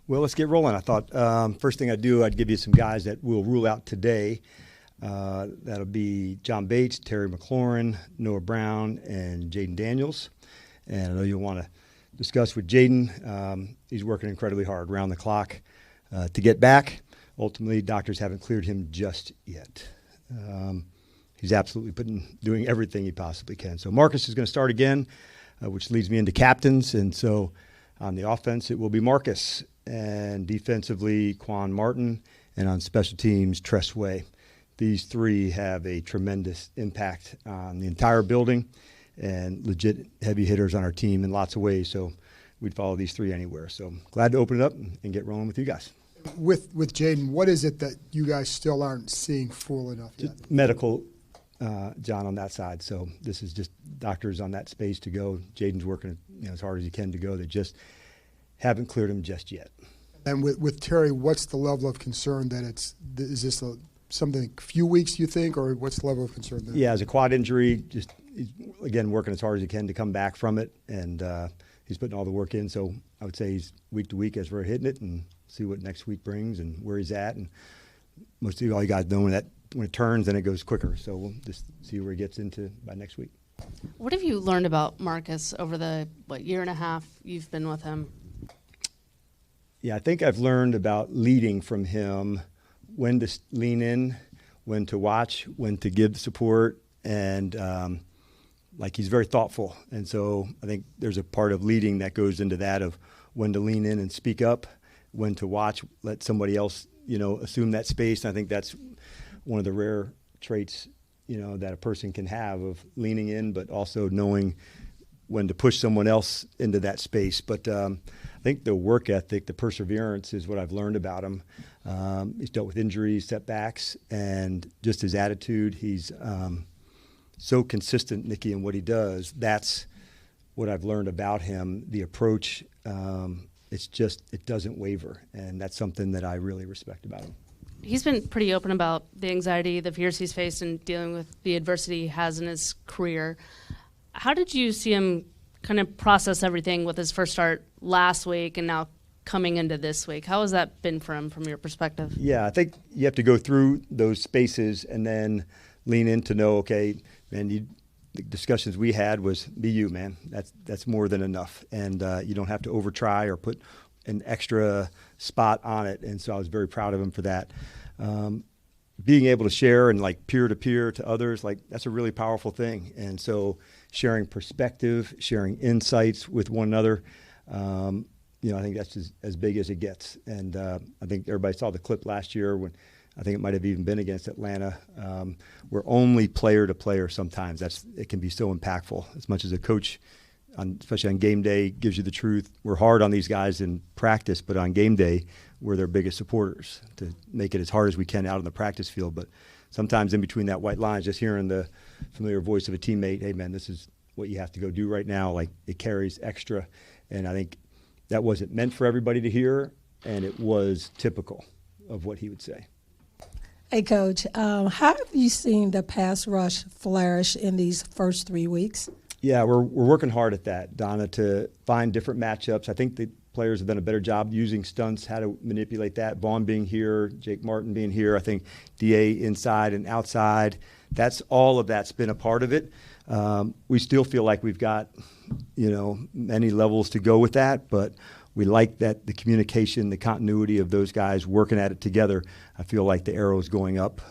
Well, let's get rolling. I thought first thing I'd do, I'd give you some guys that we'll rule out today. That'll be John Bates, Terry McLaurin, Noah Brown, and Jaden Daniels. And I know you'll want to discuss with Jaden. He's working incredibly hard around the clock to get back. Ultimately, doctors haven't cleared him just yet. He's absolutely doing everything he possibly can. So Marcus is going to start again, which leads me into captains. And so on the offense, it will be Marcus. And defensively, Quan Martin. And on special teams, Tress Way. These three have a tremendous impact on the entire building and legit heavy hitters on our team in lots of ways. So we'd follow these three anywhere. So glad to open it up and get rolling with you guys. With Jaden, what is it that you guys still aren't seeing full enough yet? Medical, John, on that side. So this is just doctors on that space to go. Jaden's working as hard as he can to go. They just haven't cleared him just yet. And with Terry, what's the level of concern that is this something a few weeks, you think, or what's the level of concern there? Yeah, as a quad injury, just again working as hard as he can to come back from it, and he's putting all the work in. So I would say he's week to week as we're hitting it, and see what next week brings and where he's at. And most of all you guys know when it turns, then it goes quicker. So we'll just see where he gets into by next week. What have you learned about Marcus over the year and a half you've been with him? Yeah, I think I've learned about leading from him, when to lean in, when to watch, when to give support, and he's very thoughtful. And so I think there's a part of leading that goes into that of when to lean in and speak up, when to watch, let somebody else, assume that space. And I think that's one of the rare traits, that a person can have of leaning in, but also knowing when to push someone else into that space. But I think the work ethic, the perseverance is what I've learned about him. He's dealt with injuries, setbacks, and just his attitude. He's so consistent, Nikki, in what he does. That's what I've learned about him. The approach, it doesn't waver, and that's something that I really respect about him. He's been pretty open about the anxiety, the fears he's faced in dealing with the adversity he has in his career. How did you see him kind of process everything with his first start last week and now coming into this week? How has that been for him from your perspective? Yeah, I think you have to go through those spaces and then lean in to know, okay, man, the discussions we had was be you, man. That's more than enough. And you don't have to over-try or put an extra spot on it. And so I was very proud of him for that. Being able to share and peer-to-peer to others, that's a really powerful thing. And so sharing perspective, sharing insights with one another, I think that's as big as it gets. And I think everybody saw the clip last year when I think it might have even been against Atlanta. We're only player to player sometimes. It can be so impactful. As much as a coach, especially on game day, gives you the truth. We're hard on these guys in practice, but on game day, we're their biggest supporters to make it as hard as we can out on the practice field. But sometimes in between that white line, just hearing the familiar voice of a teammate, hey, man, this is what you have to go do right now. It carries extra. And I think that wasn't meant for everybody to hear, and it was typical of what he would say. Hey, Coach, how have you seen the pass rush flourish in these first 3 weeks? Yeah, we're working hard at that, Donna, to find different matchups. I think the players have done a better job using stunts, how to manipulate that. Vaughn being here, Jake Martin being here. I think DA inside and outside. All of that's been a part of it. We still feel like we've got, many levels to go with that, but we like that the communication, the continuity of those guys working at it together. I feel like the arrow's going up.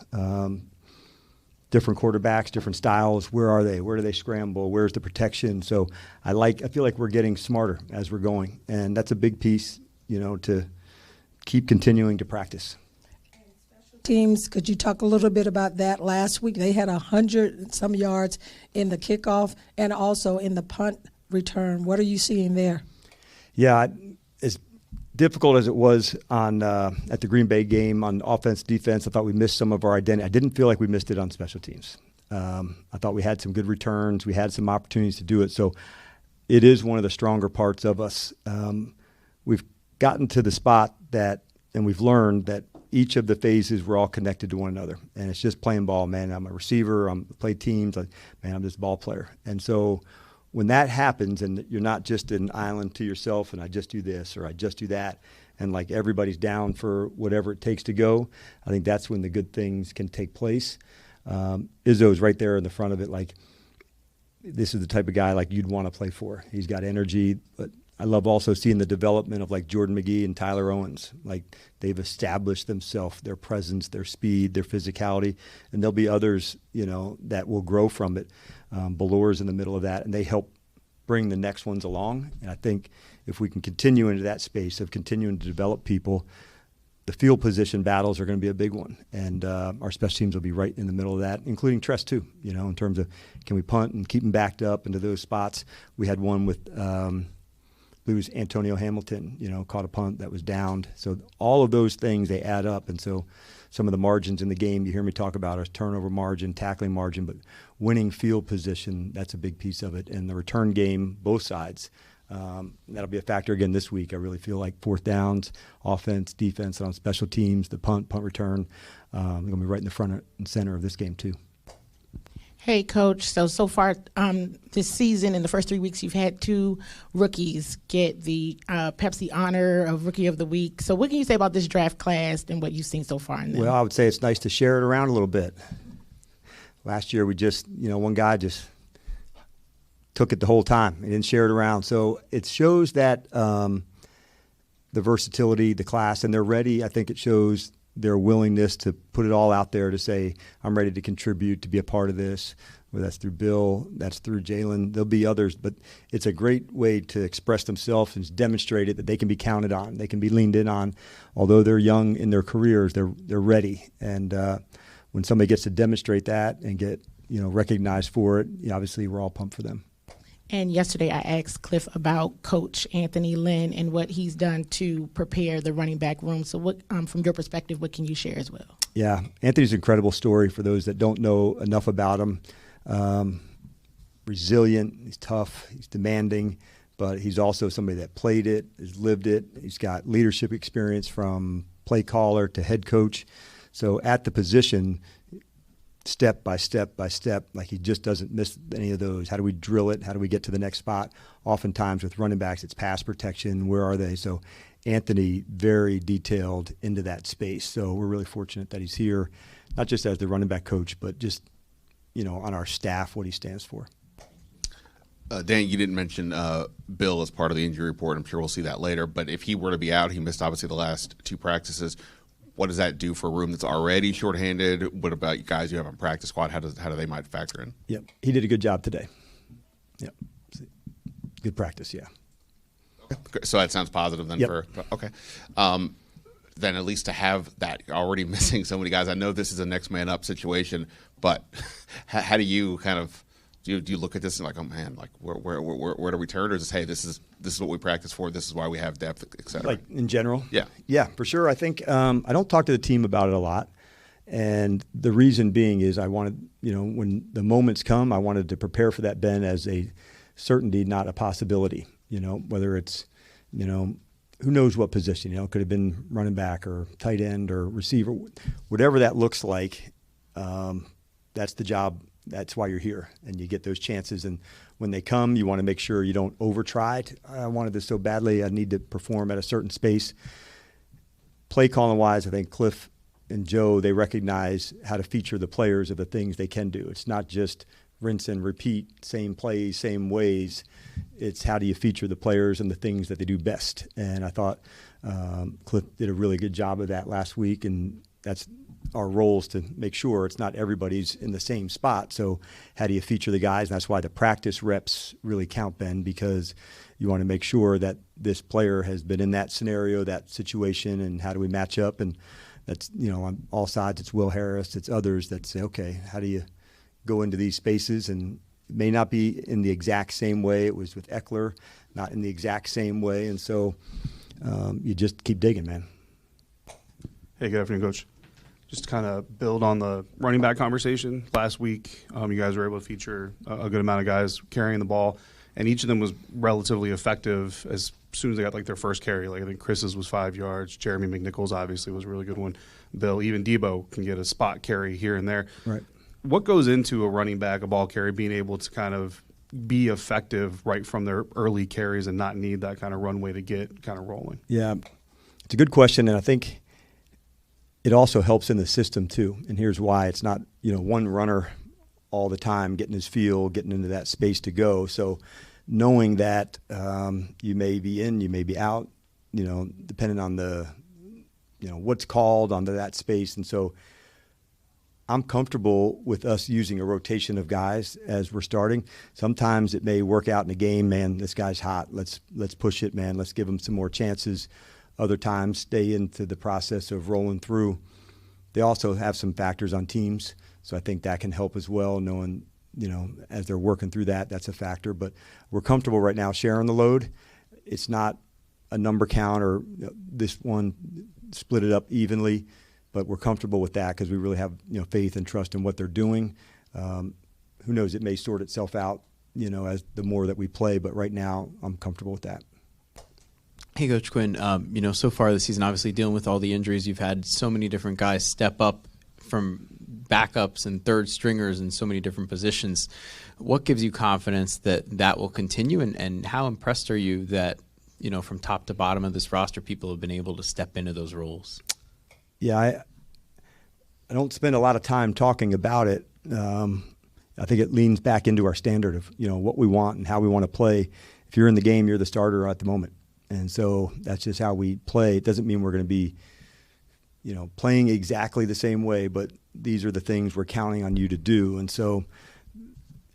Different quarterbacks, different styles. Where are they? Where do they scramble? Where's the protection? So I feel like we're getting smarter as we're going, and that's a big piece, to keep continuing to practice. Teams, could you talk a little bit about that? Last week they had 100-some yards in the kickoff and also in the punt return. What are you seeing there? Yeah, as difficult as it was on at the Green Bay game on offense, defense, I thought we missed some of our identity. I didn't feel like we missed it on special teams. I thought we had some good returns. We had some opportunities to do it. So it is one of the stronger parts of us. We've gotten to the spot and we've learned that each of the phases, we're all connected to one another. And it's just playing ball, man. I'm a receiver. I play teams. I'm just a ball player. And so when that happens and you're not just an island to yourself and I just do this or I just do that, and like everybody's down for whatever it takes to go, I think that's when the good things can take place. Izzo's right there in the front of it. Like, this is the type of guy like you'd want to play for. He's got energy, but I love also seeing the development of like Jordan McGee and Tyler Owens. Like, they've established themselves, their presence, their speed, their physicality, and there'll be others, that will grow from it. Ballor's in the middle of that, and they help bring the next ones along. And I think if we can continue into that space of continuing to develop people, the field position battles are going to be a big one. And our special teams will be right in the middle of that, including Tress too, in terms of can we punt and keep them backed up into those spots. We had one with lose Antonio Hamilton, caught a punt that was downed. So all of those things, they add up. And so some of the margins in the game you hear me talk about are turnover margin, tackling margin, but winning field position, that's a big piece of it. And the return game, both sides, that'll be a factor again this week. I really feel like fourth downs, offense, defense, and on special teams, the punt return, they're going to be right in the front and center of this game too. Hey, Coach. So far this season, in the first 3 weeks, you've had 2 rookies get the Pepsi honor of Rookie of the Week. So what can you say about this draft class and what you've seen so far in them? Well, I would say it's nice to share it around a little bit. Last year, we just, one guy just took it the whole time. He didn't share it around. So it shows that the versatility, the class, and they're ready. I think it shows their willingness to put it all out there to say, I'm ready to contribute, to be a part of this, whether that's through Bill, that's through Jalen. There'll be others, but it's a great way to express themselves and demonstrate it that they can be counted on, they can be leaned in on. Although they're young in their careers, they're ready. And when somebody gets to demonstrate that and get recognized for it, obviously we're all pumped for them. And yesterday I asked Cliff about Coach Anthony Lynn and what he's done to prepare the running back room. So what, from your perspective, what can you share as well? Yeah, Anthony's an incredible story for those that don't know enough about him. Resilient, he's tough, he's demanding, but he's also somebody that played it, has lived it. He's got leadership experience from play caller to head coach. So at the position, step by step by step, like he just doesn't miss any of those. How do we drill it? How do we get to the next spot? Oftentimes with running backs, it's pass protection. Where are they? So Anthony, very detailed into that space. So we're really fortunate that he's here, not just as the running back coach, but just, on our staff, what he stands for. Dan, you didn't mention Bill as part of the injury report. I'm sure we'll see that later. But if he were to be out, he missed obviously the last 2 practices. What does that do for a room that's already shorthanded? What about you guys you have on practice squad? How do they might factor in? Yep, he did a good job today. Yep, good practice. Yeah. So that sounds positive then. Yep. Okay. Then at least to have that already missing so many guys. I know this is a next man up situation, but how do you kind of do you look at this and like, oh man, like where do we turn, or just hey, this is what we practice for, this is why we have depth, et cetera? Like in general? Yeah, for sure. I think I don't talk to the team about it a lot, and the reason being is I wanted, when the moments come, I wanted to prepare for that, Ben, as a certainty, not a possibility. Whether it's, who knows what position, it could have been running back or tight end or receiver, whatever that looks like. That's the job. That's why you're here, and you get those chances. And when they come, you want to make sure you don't over-try it. I wanted this so badly, I need to perform at a certain space. Play calling-wise, I think Cliff and Joe, they recognize how to feature the players of the things they can do. It's not just rinse and repeat, same plays, same ways. It's how do you feature the players and the things that they do best. And I thought Cliff did a really good job of that last week, and that's our roles to make sure it's not everybody's in the same spot. So how do you feature the guys? And that's why the practice reps really count, Ben, because you want to make sure that this player has been in that scenario, that situation, and how do we match up? And that's, on all sides, it's Will Harris, it's others that say, okay, how do you go into these spaces? And it may not be in the exact same way. It was with Eckler, not in the exact same way. And so you just keep digging, man. Hey, good afternoon, Coach. Just to kind of build on the running back conversation, last week you guys were able to feature a good amount of guys carrying the ball, and each of them was relatively effective as soon as they got their first carry. I think Chris's was 5 yards. Jeremy McNichols obviously was a really good one. Bill, even Debo can get a spot carry here and there. Right. What goes into a running back, a ball carry, being able to kind of be effective right from their early carries and not need that kind of runway to get kind of rolling? Yeah. It's a good question, and I think it also helps in the system too. And here's why: it's not one runner all the time getting his feel, getting into that space to go. So knowing that you may be in, you may be out, depending on the what's called onto that space. And so I'm comfortable with us using a rotation of guys as we're starting. Sometimes it may work out in a game, man, this guy's hot. Let's push it, man. Let's give him some more chances. Other times stay into the process of rolling through. They also have some factors on teams, so I think that can help as well, knowing, as they're working through that, that's a factor. But we're comfortable right now sharing the load. It's not a number count or this one split it up evenly, but we're comfortable with that because we really have faith and trust in what they're doing. Who knows? It may sort itself out, as the more that we play. But right now, I'm comfortable with that. Hey, Coach Quinn. So far this season, obviously dealing with all the injuries, you've had so many different guys step up from backups and third stringers in so many different positions. What gives you confidence that that will continue, and how impressed are you that from top to bottom of this roster, people have been able to step into those roles? Yeah, I don't spend a lot of time talking about it. I think it leans back into our standard of what we want and how we want to play. If you're in the game, you're the starter at the moment, and so that's just how we play. It doesn't mean we're going to be playing exactly the same way, but these are the things we're counting on you to do. And so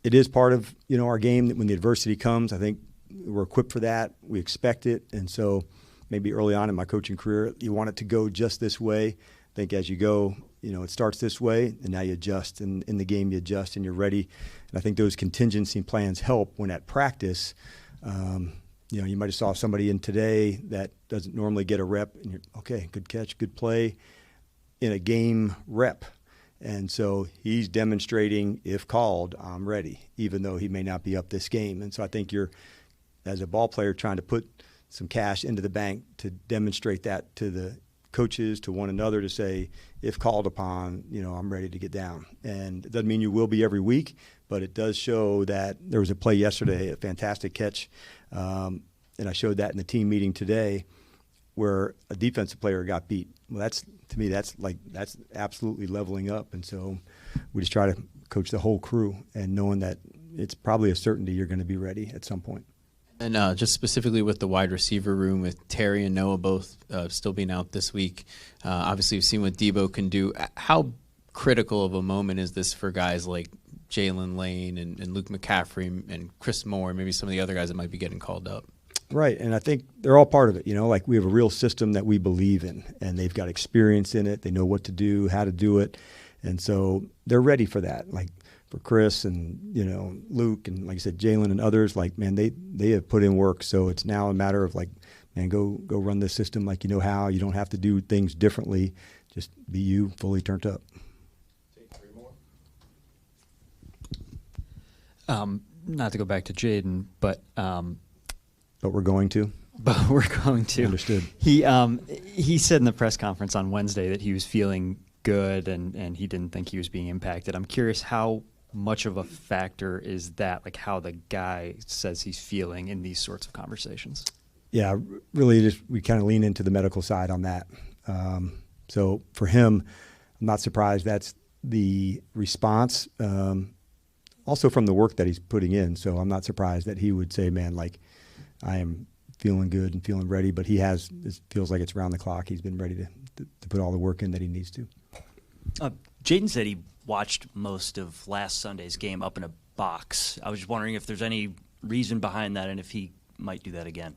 it is part of our game that when the adversity comes, I think we're equipped for that. We expect it. And so maybe early on in my coaching career, you want it to go just this way. I think as you go, it starts this way, and now you adjust. And in the game, you adjust and you're ready. And I think those contingency plans help when at practice, you might have saw somebody in today that doesn't normally get a rep, and you're, okay, good catch, good play, in a game rep. And so he's demonstrating, if called, I'm ready, even though he may not be up this game. And so I think you're, as a ball player, trying to put some cash into the bank to demonstrate that to the coaches, to one another, to say, if called upon, I'm ready to get down. And it doesn't mean you will be every week, but it does show that there was a play yesterday, a fantastic catch, and I showed that in the team meeting today, where a defensive player got beat. Well, to me, that's absolutely leveling up. And so we just try to coach the whole crew, and knowing that it's probably a certainty you're going to be ready at some point. And just specifically with the wide receiver room, with Terry and Noah both still being out this week, obviously we've seen what Debo can do. How critical of a moment is this for guys like Jaden, Lane, and Luke McCaffrey and Chris Moore, maybe some of the other guys that might be getting called up? Right, and I think they're all part of it. Like we have a real system that we believe in, and they've got experience in it. They know what to do, how to do it, and so they're ready for that. Like for Chris and Luke and, like I said, Jalen and others, like, man, they have put in work. So it's now a matter of, like, man, go run this system like you know how. You don't have to do things differently. Just be you, fully turned up. Take three more. Not to go back to Jaden, but we're going to. But we're going to. Understood. He said in the press conference on Wednesday that he was feeling good and he didn't think he was being impacted. I'm curious how much of a factor is that, like how the guy says he's feeling in these sorts of conversations? Yeah, really just we kind of lean into the medical side on that. So for him, I'm not surprised that's the response, also from the work that he's putting in. So I'm not surprised that he would say, man, like, I am feeling good and feeling ready, but it feels like it's around the clock. He's been ready to put all the work in that he needs to. Jaden said he watched most of last Sunday's game up in a box. I was just wondering if there's any reason behind that and if he might do that again.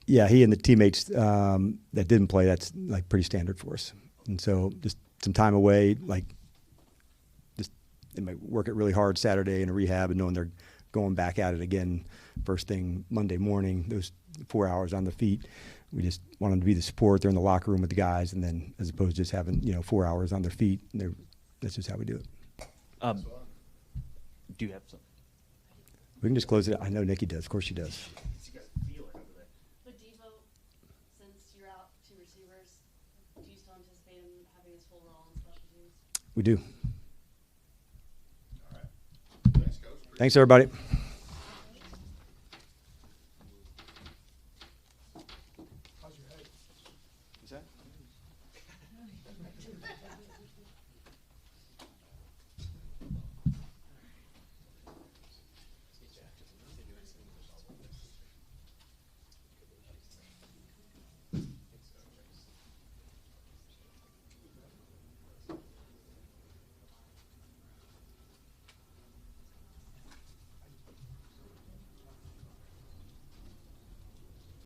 Yeah, he and the teammates that didn't play, that's like pretty standard for us. And so just some time away, like just they might work it really hard Saturday in a rehab, and knowing they're going back at it again first thing Monday morning, those 4 hours on the feet. We just want them to be the support. They're in the locker room with the guys, and then as opposed to just having 4 hours on their feet. That's just how we do it. Do you have something? We can just close it. I know Nikki does. Of course she does. But Devo, since you're out two receivers, do you still anticipate him having his full role in special teams? We do. All right. Thanks, Coach. Thanks, everybody.